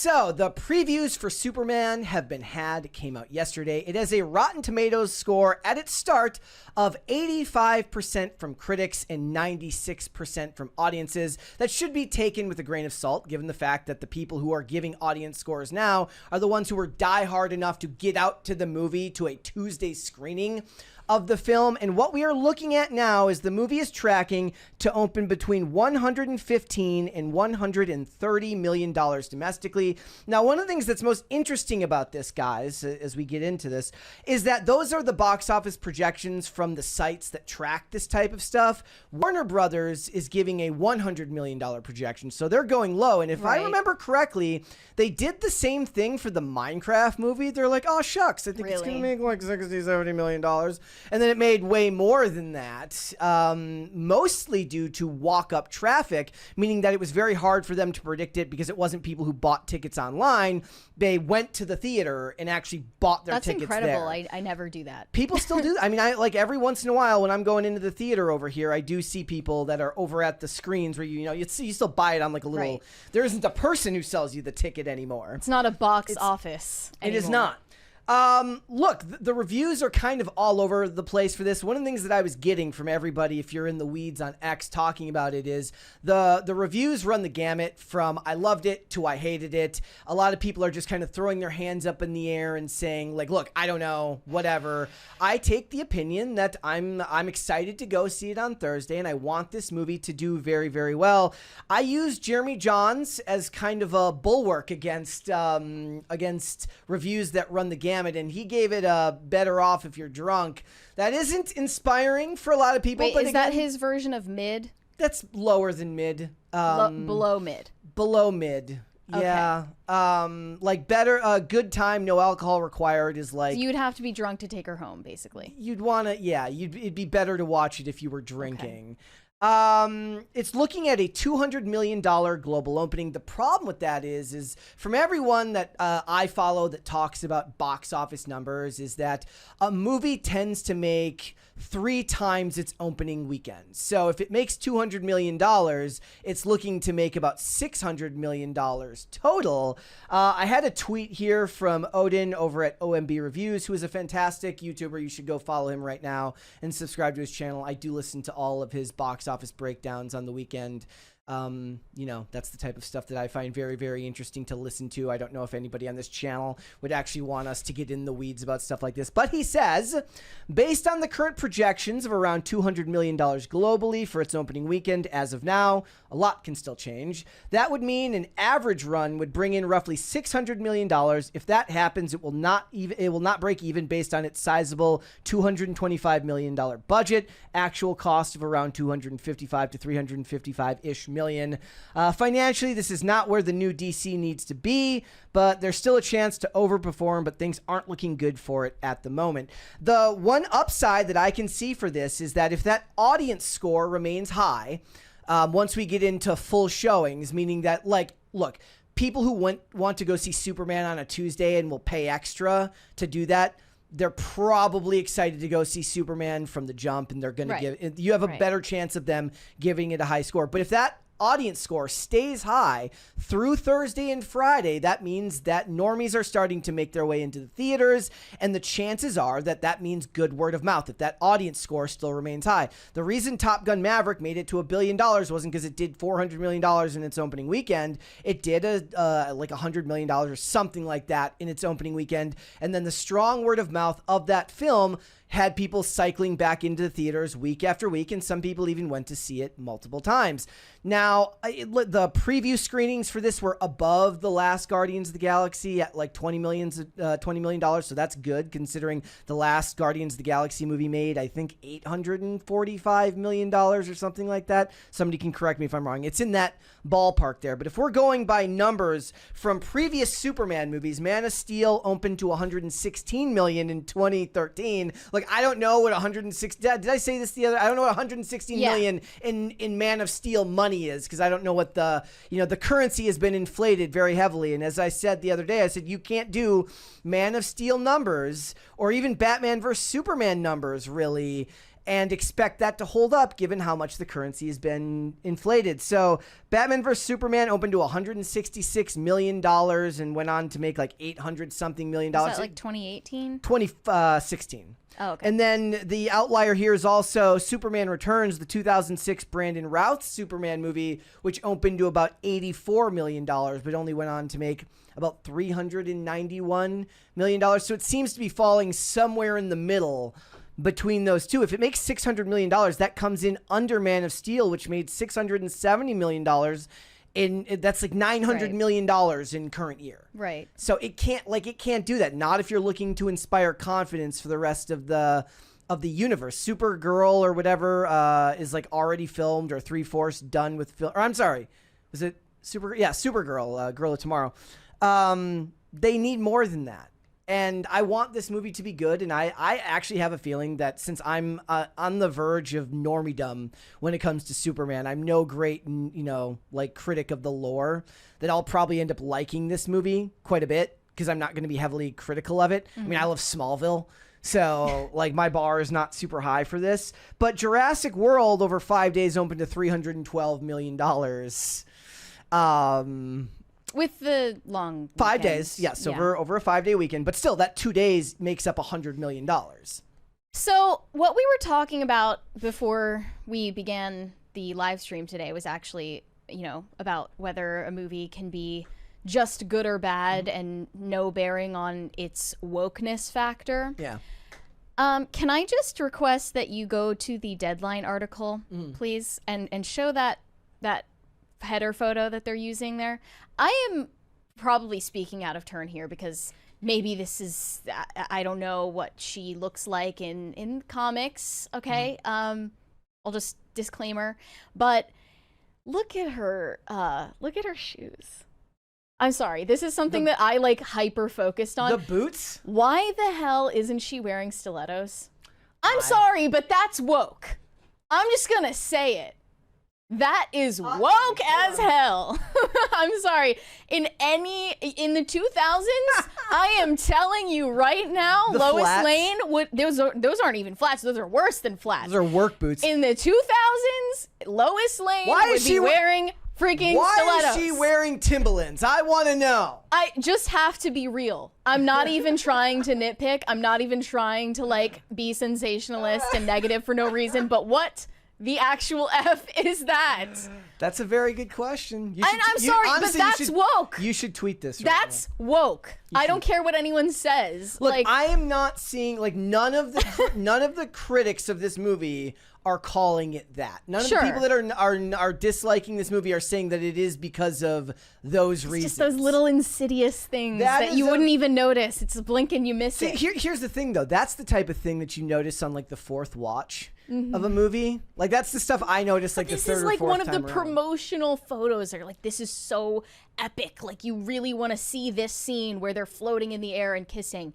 So the previews for Superman have been had. It came out yesterday. It has a Rotten Tomatoes score at its start of 85% from critics and 96% from audiences. That should be taken with a grain of salt, given the fact that the people who are giving audience scores now are the ones who were diehard enough to get out to the movie to a Tuesday screening of the film. And what we are looking at now is the movie is tracking to open between $115 and $130 million domestically. Now, one of the things that's most interesting about this, guys, as we get into this, is that those are the box office projections from the sites that track this type of stuff. Warner Brothers is giving a $100 million projection, so they're going low. And if I remember correctly, they did the same thing for the Minecraft movie. They're like, oh, shucks, I think it's going to make like $60, $70 million. And then it made way more than that, mostly due to walk-up traffic, meaning that it was very hard for them to predict it because it wasn't people who bought tickets online. They went to the theater and actually bought their tickets there. That's incredible. I never do that. People still do that. I mean, I like every once in a while when I'm going into the theater over here, I do see people that are over at the screens where you still buy it on like a little. Right. There isn't a person who sells you the ticket anymore. It's not a box office anymore. It is not. Look, the reviews are kind of all over the place for this. One of the things that I was getting from everybody, if you're in the weeds on X talking about it, is the reviews run the gamut from I loved it to I hated it. A lot of people are just kind of throwing their hands up in the air and saying like, look, I don't know, whatever. I take the opinion that I'm excited to go see it on Thursday, and I want this movie to do very, very well. I use Jeremy Jahns as kind of a bulwark against reviews that run the gamut. And he gave it a better off if you're drunk. That isn't inspiring for a lot of people. Wait, but is that his version of mid? That's lower than mid. Below mid. Below mid. Yeah. Okay. Like better, good time, no alcohol required is like. So you'd have to be drunk to take her home, basically. You'd want to, yeah. It'd be better to watch it if you were drinking. Okay. It's looking at a $200 million global opening. The problem with that is from everyone that I follow that talks about box office numbers is that a movie tends to make 3 times its opening weekend. So if it makes $200 million, it's looking to make about $600 million total. I had a tweet here from Odin over at OMB Reviews, who is a fantastic YouTuber. You should go follow him right now and subscribe to his channel. I do listen to all of his box office breakdowns on the weekend. That's the type of stuff that I find very, very interesting to listen to. I don't know if anybody on this channel would actually want us to get in the weeds about stuff like this. But he says, based on the current projections of around $200 million globally for its opening weekend as of now, a lot can still change. That would mean an average run would bring in roughly $600 million. If that happens, it will not break even based on its sizable $225 million budget, actual cost of around $255 to $355-ish million. Financially, this is not where the new DC needs to be, but there's still a chance to overperform, but things aren't looking good for it at the moment. The one upside that I can see for this is that if that audience score remains high, once we get into full showings, meaning that, like, look, people who want to go see Superman on a Tuesday and will pay extra to do that, they're probably excited to go see Superman from the jump, and they're going to you have a better chance of them giving it a high score. But if that audience score stays high through Thursday and Friday, that means that normies are starting to make their way into the theaters, and the chances are that that means good word of mouth if that audience score still remains high. The reason Top Gun Maverick made it to $1 billion wasn't because it did $400 million in its opening weekend. It did like $100 million or something like that in its opening weekend, and then the strong word of mouth of that film had people cycling back into the theaters week after week, and some people even went to see it multiple times. Now, the preview screenings for this were above the last Guardians of the Galaxy at like $20 million, so that's good considering the last Guardians of the Galaxy movie made, I think, $845 million or something like that. Somebody can correct me if I'm wrong. It's in that ballpark there. But if we're going by numbers from previous Superman movies, Man of Steel opened to $116 million in 2013. Like, I don't know what 106. Did I say this the other? I don't know what 116 million in Man of Steel money is, because I don't know what the currency has been inflated very heavily. And as I said the other day, I said you can't do Man of Steel numbers or even Batman versus Superman numbers really and expect that to hold up given how much the currency has been inflated. So Batman vs. Superman opened to $166 million and went on to make like $800 something million. Is that like 2018? 2016. Oh, okay. And then the outlier here is also Superman Returns, the 2006 Brandon Routh Superman movie, which opened to about $84 million, but only went on to make about $391 million. So it seems to be falling somewhere in the middle between those two. If it makes $600 million, that comes in under Man of Steel, which made $670 million. That's like $900 million in current year. Right. So it can't do that. Not if you're looking to inspire confidence for the rest of the universe. Supergirl or whatever is like already filmed or 3/4 done with film. Or I'm sorry, was it Supergirl, Girl of Tomorrow. They need more than that. And I want this movie to be good, and I actually have a feeling that since I'm on the verge of normiedom when it comes to Superman, I'm no great, like critic of the lore, that I'll probably end up liking this movie quite a bit because I'm not going to be heavily critical of it. I mean, I love Smallville, so like my bar is not super high for this. But Jurassic World over 5 days opened to $312 million. With the long 5 weekend. days, yes, over a 5 day weekend, but still that 2 days makes up $100 million. So what we were talking about before we began the live stream today was actually, about whether a movie can be just good or bad and no bearing on its wokeness factor. Yeah. Can I just request that you go to the Deadline article, please, and show that header photo that they're using there? I am probably speaking out of turn here because maybe this is, I don't know what she looks like in comics, okay? I'll just disclaimer, but look at her shoes. I'm sorry, this is something that I like hyper focused on. The boots? Why the hell isn't she wearing stilettos? I'm sorry, but that's woke. I'm just gonna say it. That is woke as hell. I'm sorry. In the 2000s, I am telling you right now, The Lois flats? Lane those aren't even flats. Those are worse than flats. Those are work boots. In the 2000s, Lois Lane would be wearing freaking stilettos. Why is she wearing Timberlands? I want to know. I just have to be real. I'm not even trying to nitpick. I'm not even trying to like be sensationalist and negative for no reason. But what the actual F is that? That's a very good question. I'm sorry, but that's woke. You should tweet this. That's woke. I don't care what anyone says. Look, like, I am not seeing like none of the critics of this movie are calling it that. None of the people that are disliking this movie are saying that it is because of those reasons. just those little insidious things that you wouldn't even notice. It's a blink and you miss it. Here's the thing, though. That's the type of thing that you notice on like the fourth watch of a movie. Like that's the stuff I noticed like the third or fourth time. This is like one of the promotional photos. They're like, this is so epic. Like you really want to see this scene where they're floating in the air and kissing,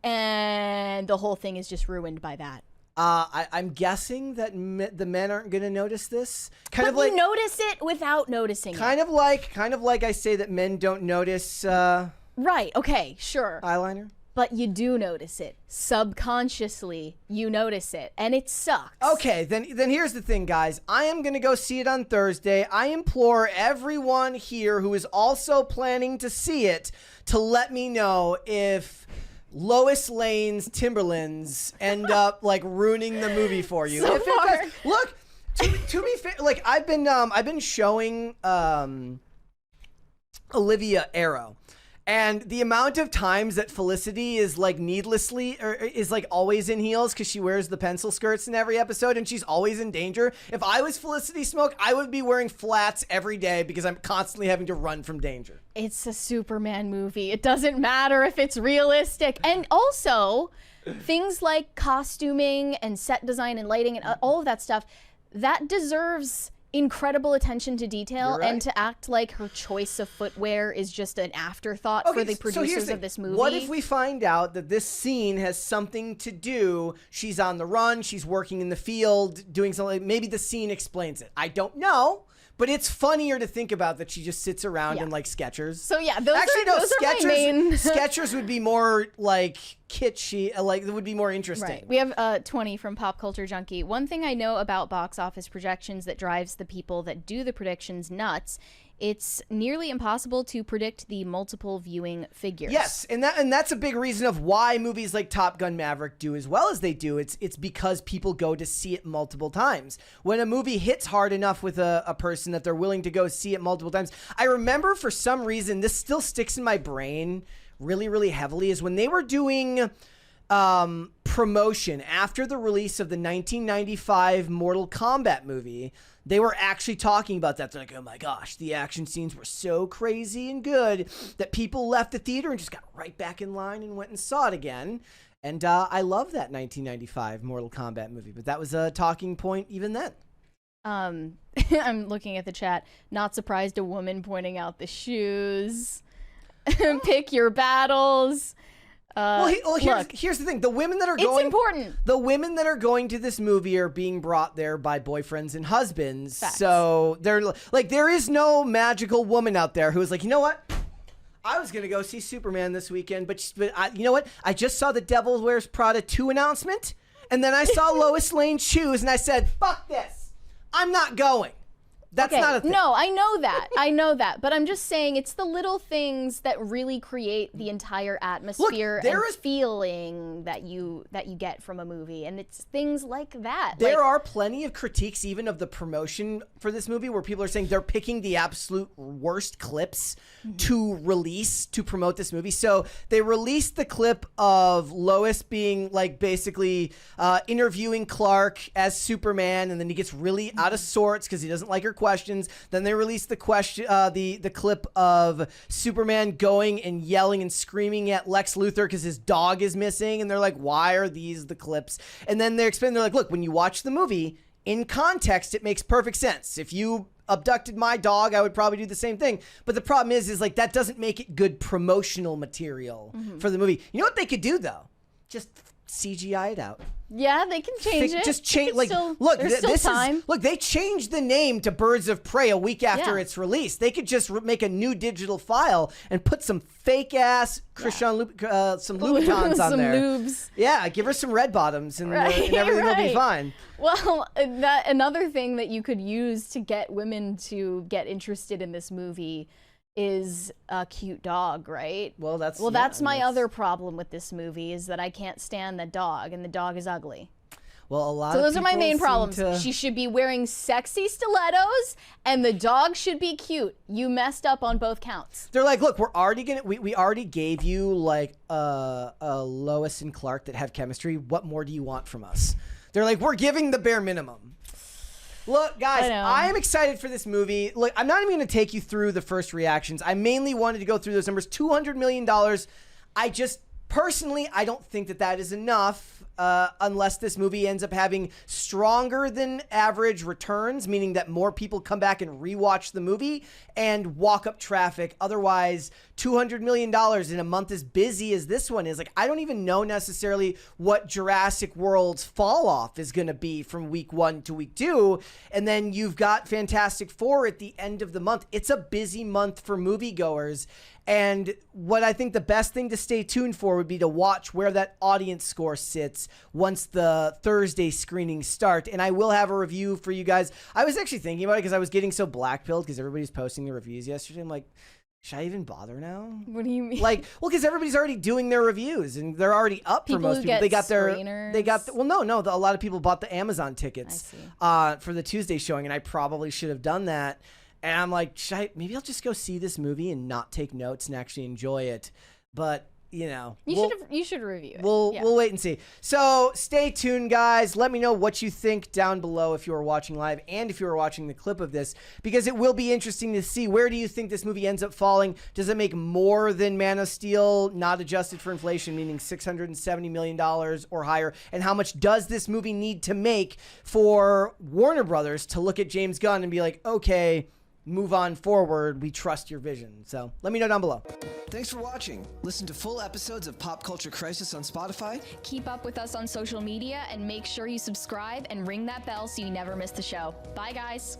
and the whole thing is just ruined by that. I'm guessing that the men aren't going to notice this. But you notice it without noticing it. Kind of like I say that men don't notice. Right. Okay. Sure. Eyeliner. But you do notice it. Subconsciously, you notice it. And it sucks. Okay, then here's the thing, guys. I am going to go see it on Thursday. I implore everyone here who is also planning to see it to let me know if Lois Lane's Timberlands end up like ruining the movie for you. So far. Look, to be fair, like I've been showing Olivia Arrow. And the amount of times that Felicity is like needlessly or is like always in heels because she wears the pencil skirts in every episode and she's always in danger. If I was Felicity Smoke, I would be wearing flats every day because I'm constantly having to run from danger. It's a Superman movie. It doesn't matter if it's realistic. And also, things like costuming and set design and lighting and all of that stuff, that deserves incredible attention to detail, and to act like her choice of footwear is just an afterthought for the producers of this movie. What if we find out that this scene has something to do, she's on the run, she's working in the field, doing something, maybe the scene explains it. I don't know, But it's funnier to think about that she just sits around and like Skechers. So yeah, those actually are, no, those Skechers. are my main. Skechers would be more like kitschy, like it would be more interesting. Right. We have 20 from Pop Culture Junkie. One thing I know about box office projections that drives the people that do the predictions nuts. It's nearly impossible to predict the multiple viewing figures. Yes, and that's a big reason of why movies like Top Gun Maverick do as well as they do. It's because people go to see it multiple times. When a movie hits hard enough with a person that they're willing to go see it multiple times. I remember for some reason, this still sticks in my brain really, really heavily, is when they were doing promotion after the release of the 1995 Mortal Kombat movie. They were actually talking about that. They're like, oh my gosh, the action scenes were so crazy and good that people left the theater and just got right back in line and went and saw it again. And I love that 1995 Mortal Kombat movie, but that was a talking point even then. I'm looking at the chat. Not surprised a woman pointing out the shoes. Pick your battles. Here's the thing: the women that are going, it's important. The women that are going to this movie are being brought there by boyfriends and husbands. Facts. So they're like, there is no magical woman out there who is like, you know what? I was gonna go see Superman this weekend, but you know what? I just saw the Devil Wears Prada 2 announcement, and then I saw Lois Lane's shoes, and I said, "Fuck this! I'm not going." That's not a thing. No, I know that. I know that. But I'm just saying it's the little things that really create the entire atmosphere and feeling that you get from a movie. And it's things like that. There are plenty of critiques even of the promotion for this movie where people are saying they're picking the absolute worst clips to release to promote this movie. So they released the clip of Lois being like basically interviewing Clark as Superman, and then he gets really out of sorts because he doesn't like her questions. Then they released the clip of Superman going and yelling and screaming at Lex Luthor because his dog is missing, and they're like, why are these the clips? And then they explain, they're like, look, when you watch the movie in context, it makes perfect sense. If you abducted my dog, I would probably do the same thing. But the problem is like that doesn't make it good promotional material for the movie. You know what they could do though? Just CGI it out. Yeah, they can change it. Just change. Like, look, this time. Look, they changed the name to Birds of Prey a week after its release. They could just make a new digital file and put some fake ass some Louboutins on there. Some lubes. Yeah, give her some red bottoms and everything will be fine. Well, another thing that you could use to get women to get interested in this movie is a cute dog, right? Well, that's my other problem with this movie is that I can't stand the dog, and the dog is ugly. Well, those are my main problems. She should be wearing sexy stilettos, and the dog should be cute. You messed up on both counts. They're like, look, we already gave you like a Lois and Clark that have chemistry. What more do you want from us? They're like, we're giving the bare minimum. Look, guys, I am excited for this movie. Look, I'm not even going to take you through the first reactions. I mainly wanted to go through those numbers. $200 million. Personally, I don't think that is enough unless this movie ends up having stronger than average returns, meaning that more people come back and rewatch the movie and walk up traffic. Otherwise, $200 million in a month as busy as this one is, like, I don't even know necessarily what Jurassic World's fall off is going to be from week 1 to week 2. And then you've got Fantastic Four at the end of the month. It's a busy month for moviegoers. And what I think the best thing to stay tuned for would be to watch where that audience score sits once the Thursday screenings start. And I will have a review for you guys. I was actually thinking about it because I was getting so black-pilled because everybody's posting the reviews yesterday. I'm like, should I even bother now? What do you mean? Like, well, because everybody's already doing their reviews and they're already up for most people. They got a lot of people bought the Amazon tickets for the Tuesday showing, and I probably should have done that. And I'm like, maybe I'll just go see this movie and not take notes and actually enjoy it. But, you know. You should review it. We'll wait and see. So stay tuned, guys. Let me know what you think down below if you are watching live and if you are watching the clip of this, because it will be interesting to see, where do you think this movie ends up falling? Does it make more than Man of Steel, not adjusted for inflation, meaning $670 million or higher? And how much does this movie need to make for Warner Brothers to look at James Gunn and be like, okay, move on forward, we trust your vision? So let me know down below. Thanks for watching. Listen to full episodes of Pop Culture Crisis on Spotify. Keep up with us on social media and make sure you subscribe and ring that bell so you never miss the show. Bye, guys.